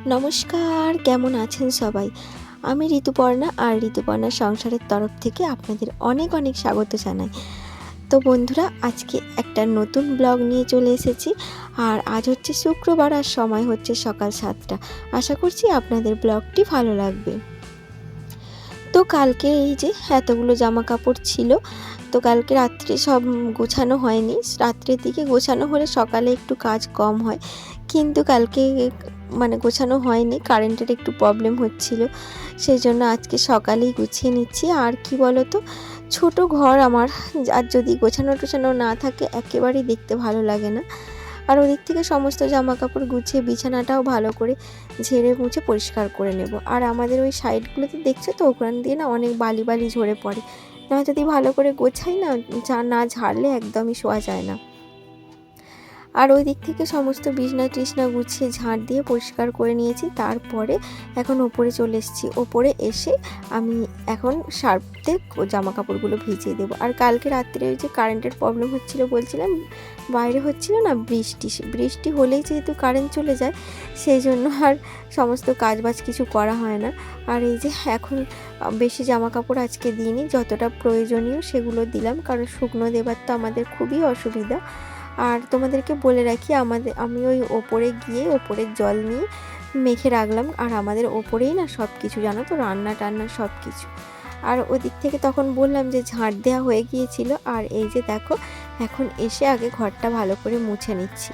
নমস্কার, কেমন আছেন সবাই? আমি ঋতুপর্ণা আর ঋতুপর্ণা সংসারের তরফ থেকে আপনাদের অনেক অনেক স্বাগত জানাই। তো বন্ধুরা, আজকে একটা নতুন ব্লগ নিয়ে চলে এসেছি। আর আজ হচ্ছে শুক্রবার আর সময় হচ্ছে সকাল 7টা। আশা করছি আপনাদের ব্লগটি ভালো লাগবে। তো কালকে এই যে এতগুলো জামা কাপড় ছিল, তো কালকে রাত্রে সব গোছানো হয়নি। রাত্রের দিকে গোছানো হলে সকালে একটু কাজ কম হয়, কিন্তু কালকে গোছানো হয়নি, কারেন্টের একটু প্রবলেম হচ্ছিল। সেই জন্য আজকে সকালেই গুছিয়ে নিচ্ছি। আর কি বলো তো, ছোট ঘর আমার, আর যদি গোছানো টোছানো না থাকে একেবারেই দেখতে ভালো লাগে না। আর ওদিক থেকে সমস্ত জামা কাপড় গুছিয়ে বিছানাটাও ভালো করে ঝেড়ে মুছে পরিষ্কার করে নেব। আর আমাদের ওই সাইডগুলোতে দেখছো তো, ওখান দিয়ে না অনেক বালি বালি ঝরে পড়ে। না যদি ভালো করে গোছাই না, না ঝাড়লে একদমই শোয়া যায় না। আর ওই দিক থেকে সমস্ত বিছনা টিছনা গুছিয়ে ঝাঁট দিয়ে পরিষ্কার করে নিয়েছি। তারপরে এখন ওপরে চলে এসেছি। ওপরে এসে আমি এখন সার্ফতে জামা কাপড়গুলো ভিজিয়ে দেবো। আর কালকে রাত্রে ওই যে কারেন্টের প্রবলেম হচ্ছিল বলছিলাম, বাইরে হচ্ছিল না বৃষ্টি হলেই যেহেতু কারেন্ট চলে যায়, সেই জন্য আর সমস্ত কাজবাজ কিছু করা হয় না। আর এই যে এখন বেশি জামা কাপড় আজকে দিইনি, যতটা প্রয়োজনীয় সেগুলো দিলাম, কারণ শুকনো দেবার তো আমাদের খুবই অসুবিধা। আর তোমাদেরকে বলে রাখি, আমি ওই ওপরে গিয়ে ওপরের জল নিয়ে মেখে রাখলাম। আর আমাদের ওপরেই না সব কিছু, জানো তো, রান্না টান্না সব কিছু। আর ওদিক থেকে তখন বললাম যে ঝাঁট দেওয়া হয়ে গিয়েছিল। আর এই যে দেখো, এখন এসে আগে ঘরটা ভালো করে মুছে নিচ্ছি।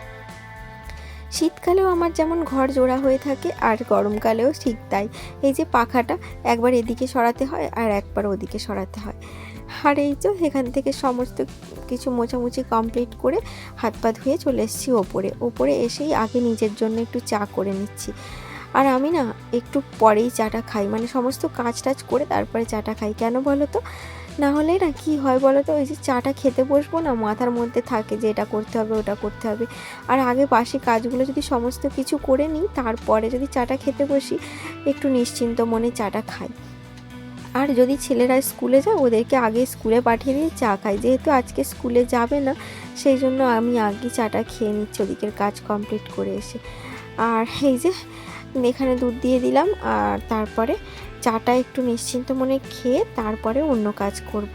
শীতকালেও আমার যেমন ঘর জোড়া হয়ে থাকে, আর গরমকালেও ঠিক তাই। এই যে পাখাটা একবার এদিকে সরাতে হয় আর একবার ওদিকে সরাতে হয়। আর এই তো এখান থেকে সমস্ত কিছু মোছামুছি কমপ্লিট করে হাত পা ধুয়ে চলে এসেছি ওপরে এসেই আগে নিজের জন্য একটু চা করে নিচ্ছি। আর আমি না একটু পরেই চাটা খাই, সমস্ত কাজ টাজ করে তারপরে চাটা খাই। কেন বলো তো? না হলে না কি হয় বলো তো, ওই যে চাটা খেতে বসবো না, মাথার মধ্যে থাকে যে এটা করতে হবে ওটা করতে হবে। আর আগে বাসি কাজগুলো যদি সমস্ত কিছু করে নিই, তারপরে যদি চাটা খেতে বসি, একটু নিশ্চিন্ত মনে চাটা খাই। আর যদি ছেলেরা স্কুলে যায়, ওদেরকে আগে স্কুলে পাঠিয়ে দিয়ে চা খাই। যেহেতু আজকে স্কুলে যাবে না, সেই জন্য আমি আগে চাটা খেয়ে নিচ্ছি ওদিকের কাজ কমপ্লিট করে এসে। আর এই যে এখানে দুধ দিয়ে দিলাম, আর তারপরে চাটা একটু নিশ্চিন্ত মনে খেয়ে তারপরে অন্য কাজ করব।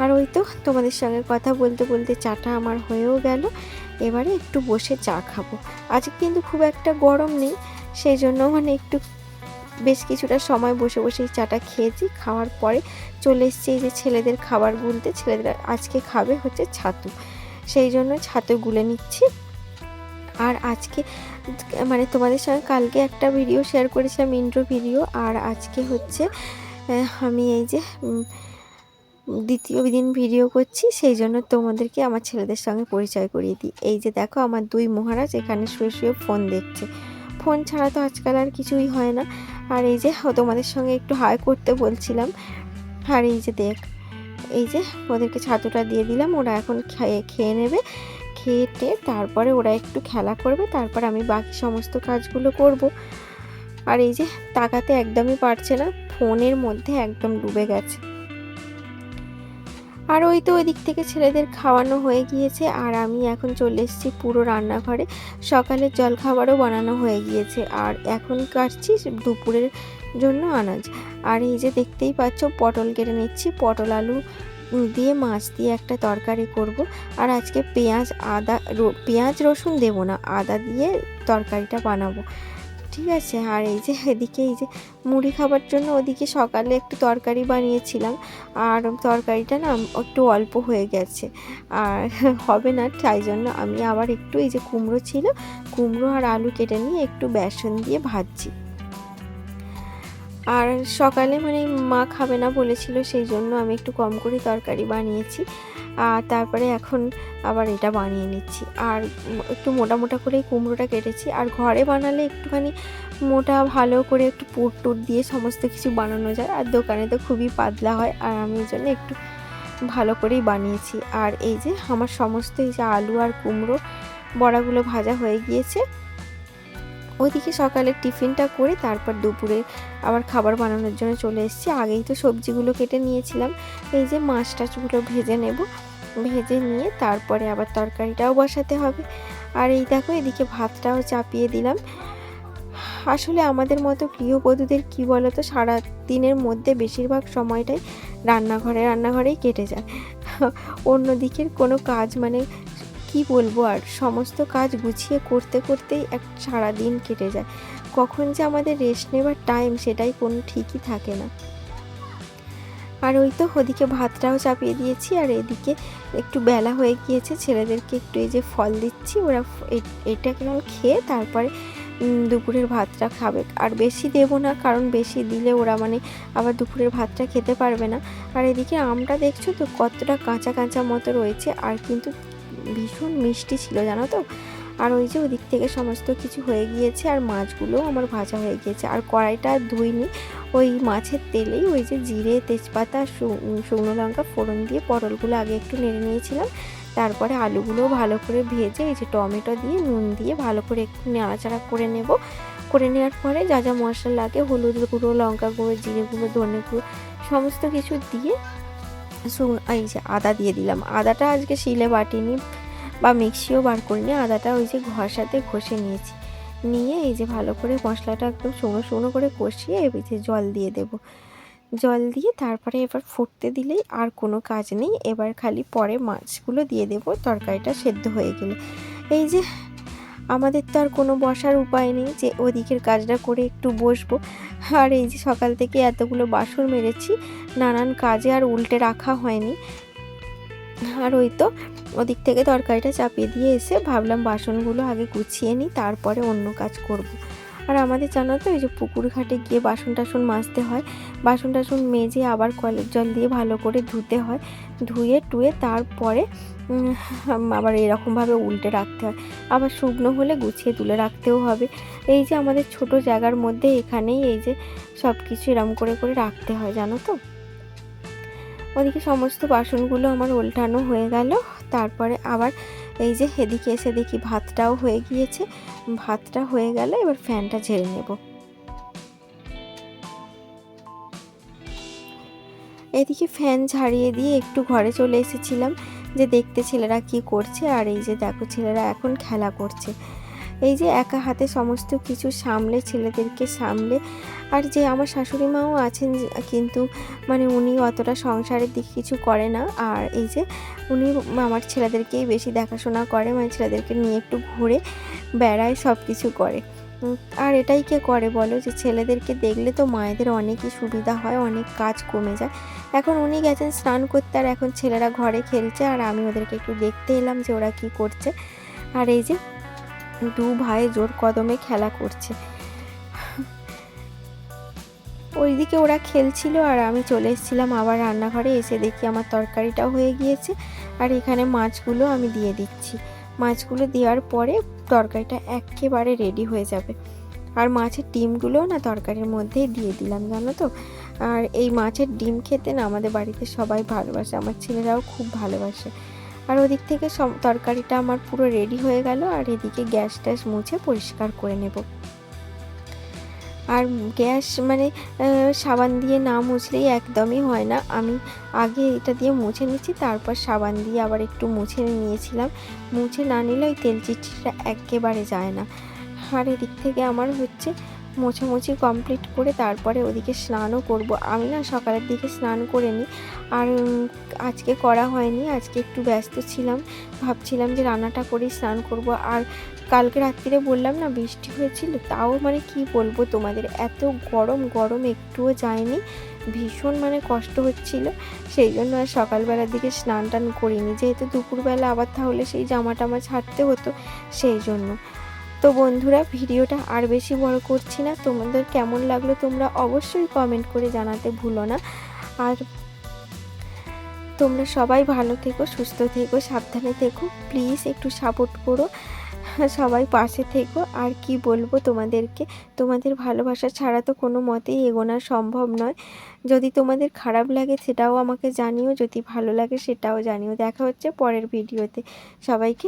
আর ওই তো তোমাদের সঙ্গে কথা বলতে বলতে চাটা আমার হয়েও গেল। এবারে একটু বসে চা খাবো। আজকে কিন্তু খুব একটা গরম নেই, সেই জন্য একটু বেশ কিছুটা সময় বসে বসেই চাটা খেয়েছি। খাওয়ার পরে চলে এসেছি এই যে ছেলেদের খাবার গুলতে। ছেলেদের আজকে খাবে হচ্ছে ছাতু, সেই জন্য ছাতু গুলে নিচ্ছি। আর আজকে তোমাদের সঙ্গে কালকে একটা ভিডিও শেয়ার করেছিলাম, ইন্ট্রো ভিডিও। আর আজকে হচ্ছে আমি এই যে দ্বিতীয় দিন ভিডিও করছি, সেই জন্য তোমাদেরকে আমার ছেলেদের সঙ্গে পরিচয় করিয়ে দিই। এই যে দেখো, আমার দুই মহারাজ এখানে শুয়ে শুয়ে ফোন দেখছে। ফোন ছাড়া তো আজকাল আর কিছুই হয় না। আর এই যে তোমাদের সঙ্গে একটু হাই করতে বলছিলাম। আর এই যে দেখ, এই যে ওদেরকে ছাতুটা দিয়ে দিলাম, ওরা এখন খেয়ে নেবে। খেয়ে তারপরে ওরা একটু খেলা করবে, তারপর আমি বাকি সমস্ত কাজগুলো করব। আর এই যে তাকাতে একদমই পারছে না, ফোনের মধ্যে একদম ডুবে গেছে। আর ওই তো ওই দিক থেকে ছেলেদের খাওয়ানো হয়ে গিয়েছে, আর আমি এখন চলে এসেছি পুরো রান্নাঘরে। সকালের জলখাবারও বানানো হয়ে গিয়েছে, আর এখন কাটছি দুপুরের জন্য আনাজ। আর এই যে দেখতেই পাচ্ছ, পটল কেটে নিচ্ছি। পটল আলু দিয়ে মাছ দিয়ে একটা তরকারি করব। আর আজকে পেঁয়াজ রসুন দেবো না, আদা দিয়ে তরকারিটা বানাবো, ঠিক আছে। আর এই যে এদিকে এই যে মুড়ি খাবার জন্য ওদিকে সকালে একটু তরকারি বানিয়েছিলাম, আর তরকারিটা না একটু অল্প হয়ে গেছে, আর হবে না, তাই জন্য আমি আবার একটু এই যে কুমড়ো ছিল, কুমড়ো আর আলু কেটে নিয়ে একটু বেসন দিয়ে ভাজছি। আর সকালে মা খাবে না বলেছিল, সেই জন্য আমি একটু কম করে তরকারি বানিয়েছি। আর তারপরে এখন আবার এটা বানিয়ে নিচ্ছি। আর একটু মোটা মোটা করেই কুমড়োটা কেটেছি। আর ঘরে বানালে একটুখানি মোটা ভালো করে একটু পুর টুর দিয়ে সমস্ত কিছু বানানো যায়, আর দোকানে তো খুবই পাতলা হয়। আর আমি এই জন্য একটু ভালো করেই বানিয়েছি। আর এই যে আমার সমস্ত এই যে আলু আর কুমড়ো বড়াগুলো ভাজা হয়ে গিয়েছে। ওইদিকে সকালের টিফিনটা করে তারপর দুপুরে আবার খাবার বানানোর জন্য চলে এসেছি। আগেই তো সবজিগুলো কেটে নিয়েছিলাম। এই যে মাছ টাছগুলো ভেজে নেব, ভেজে নিয়ে তারপরে আবার তরকারিটাও বসাতে হবে। আর এই দেখো, এদিকে ভাতটাও চাপিয়ে দিলাম। আসলে আমাদের মতো গৃহবধূদের কী বলো তো, সারা দিনের মধ্যে বেশিরভাগ সময়টাই রান্নাঘরেই কেটে যায়। অন্যদিকের কোনো কাজ মানে কি বলবো, আর সমস্ত কাজ গুছিয়ে করতে করতেই সারা দিন কেটে যায়। কখন যে আমাদের রেস্ট নেবার টাইম সেটাই কোনো ঠিকই থাকে না। আর ওই তো ওদিকে ভাতটাও চাপিয়ে দিয়েছি, আর এদিকে একটু বেলা হয়ে গিয়েছে, ছেলেদেরকে একটু এই যে ফল দিচ্ছি, ওরা এটা কেমন খেয়ে তারপরে দুপুরের ভাতটা খাবে। আর বেশি দেবো না, কারণ বেশি দিলে ওরা মানে আবার দুপুরের ভাতটা খেতে পারবে না। আর এদিকে আমটা দেখছো তো কতটা কাঁচা কাঁচা মতো রয়েছে, আর কিন্তু ভীষণ মিষ্টি ছিল জানো তো। আর ওই যে ওদিক থেকে সমস্ত কিছু হয়ে গিয়েছে, আর মাছগুলোও আমার ভাজা হয়ে গিয়েছে। আর কড়াইটা আর ধুইনি, ওই মাছের তেলেই ওই যে জিরে, তেজপাতা, শুকনো লঙ্কা ফোড়ন দিয়ে পটলগুলো আগে একটু নেড়ে নিয়েছিলাম। তারপরে আলুগুলোও ভালো করে ভেজে এই যে টমেটো দিয়ে নুন দিয়ে ভালো করে একটু নাড়াচাড়া করে নেব। করে নেওয়ার পরে যা যা মশলা লাগে, হলুদ গুঁড়ো, লঙ্কা গুঁড়ো, জিরে গুঁড়ো, ধনে গুঁড়ো সমস্ত কিছু দিয়ে এই যে আদা দিয়ে দিলাম। আদাটা আজকে শিলে বাটিনি বা মিক্সিও বার করিনি, আদাটা ওই যে ঘষাতে ঘষে নিয়েছি। নিয়ে এই যে ভালো করে মশলাটা একদম শুকনো শুকনো করে কষিয়ে এই যে জল দিয়ে দেব। জল দিয়ে তারপরে এবার ফুটতে দিলেই আর কোনো কাজ নেই, এবার খালি পরে মাছগুলো দিয়ে দেব তরকারিটা সেদ্ধ হয়ে গেলে। এই যে আমাদের তো আর কোনো বসার উপায় নেই যে ওদিকের কাজটা করে একটু বসবো। আর এই যে সকাল থেকে এতগুলো বাসন মেরেছি, নানান কাজে আর উল্টে রাখা হয়নি। আর ওই তো ওদিক থেকে তরকারিটা চাপিয়ে দিয়ে এসে ভাবলাম বাসনগুলো আগে গুছিয়ে নিই, তারপরে অন্য কাজ করব। আর আমাদের জানো তো এই যে পুকুর ঘাটে গিয়ে বাসন টাসন মাজতে হয়, বাসন টাসন মেজে আবার কলের জল দিয়ে ভালো করে ধুতে হয়, ধুয়ে টুয়ে তারপরে আবার এরকমভাবে উল্টে রাখতে হয়, আবার শুকনো হলে গুছিয়ে তুলে রাখতেও হবে। এই যে আমাদের ছোট জায়গার মধ্যে এখানেই এই যে সব কিছু এরম করে করে রাখতে হয় জানো তো। ওদিকে সমস্ত বাসনগুলো আমার ওল্টানো হয়ে গেল, তারপরে আবার এই যে এদিকে এসে দেখি ভাতটাও হয়ে গিয়েছে। ভাতটা হয়ে গেলে এবার ফ্যানটা ঝেড়ে নেব। এদিকে ফ্যান ঝাড়িয়ে দিয়ে একটু ঘরে চলে এসেছিলাম যে দেখতে ছেলেরা কি করছে। আর এই যে দেখো ছেলেরা এখন খেলা করছে। এই যে একা হাতে সমস্ত কিছু সামলে, ছেলেদেরকে সামলে। আর যে আমার শাশুড়ি মাও আছেন, কিন্তু মানে উনি অতটা সংসারের দিকে কিছু করে না। আর এই যে উনি আমার ছেলেদেরকেই বেশি দেখাশোনা করে, মানে ছেলেদেরকে নিয়ে একটু ঘুরে বেড়ায়, সব কিছু করে। আর এটাই কে করে বলো, যে ছেলেদেরকে দেখলে তো মায়েদের অনেকই সুবিধা হয়, অনেক কাজ কমে যায়। এখন উনি গেছেন স্নান করতে, আর এখন ছেলেরা ঘরে খেলছে, আর আমি ওদেরকে একটু দেখতে এলাম যে ওরা কি করছে। আর এই যে দু ভাই জোর কদমে খেলা করছে। ওইদিকে ওরা খেলছিল, আর আমি চলে এসেছিলাম আবার রান্নাঘরে। এসে দেখি আমার তরকারিটাও হয়ে গিয়েছে, আর এখানে মাছগুলো আমি দিয়ে দিচ্ছি। মাছগুলো দেওয়ার পরে তরকারিটা একেবারে রেডি হয়ে যাবে। আর মাছের ডিমগুলোও না তরকারির মধ্যেই দিয়ে দিলাম জানো তো। আর এই মাছের ডিম খেতে না আমাদের বাড়িতে সবাই ভালোবাসে, আমার ছেলেরাও খুব ভালোবাসে। আর ওদিক থেকে সব তরকারিটা আমার পুরো রেডি হয়ে গেল। আর এদিকে গ্যাস ট্যাস মুছে পরিষ্কার করে নেব। আর গ্যাস মানে সাবান দিয়ে না মুছলেই একদমই হয় না। আমি আগে এটা দিয়ে মুছে নিচ্ছি, তারপর সাবান দিয়ে আবার একটু মুছে নিয়েছিলাম। মুছে না নিলে ওই তেল চিটচিটা একেবারে যায় না। আর এদিক থেকে আমার হচ্ছে মোছামুছি কমপ্লিট করে তারপরে ওদিকে স্নানও করব। আমি না সকালের দিকে স্নান করে নিই, আর আজকে করা হয়নি, আজকে একটু ব্যস্ত ছিলাম, ভাবছিলাম যে রান্নাটা করেই স্নান করব। আর কালকে রাত্রিরে বললাম না বৃষ্টি হয়েছিল, তাও মানে কি বলবো তোমাদের, এত গরম একটুও যায়নি, ভীষণ মানে কষ্ট হচ্ছিল। সেই জন্য আর সকালবেলার দিকে স্নান টান করিনি, যেহেতু দুপুরবেলা আবার তাহলে সেই জামা টামা ছাড়তে হতো, সেই জন্য। তো বন্ধুরা, ভিডিওটা আর বেশি বড় করছি না, তোমাদের কেমন লাগলো তোমরা অবশ্যই কমেন্ট করে জানাতে ভুলো না। আর তোমরা সবাই ভালো থেকো, সুস্থ থেকো, সাবধানে থেকো, প্লিজ একটু সাপোর্ট করো, সবাই পাশে থেকো। আর কি বলবো তোমাদেরকে, তোমাদের ভালোবাসা ছাড়া তো কোনো মতেই এগোনো সম্ভব নয়। যদি তোমাদের খারাপ লাগে সেটাও আমাকে জানিও, যদি ভালো লাগে সেটাও জানিও। দেখা হচ্ছে পরের ভিডিওতে। সবাইকে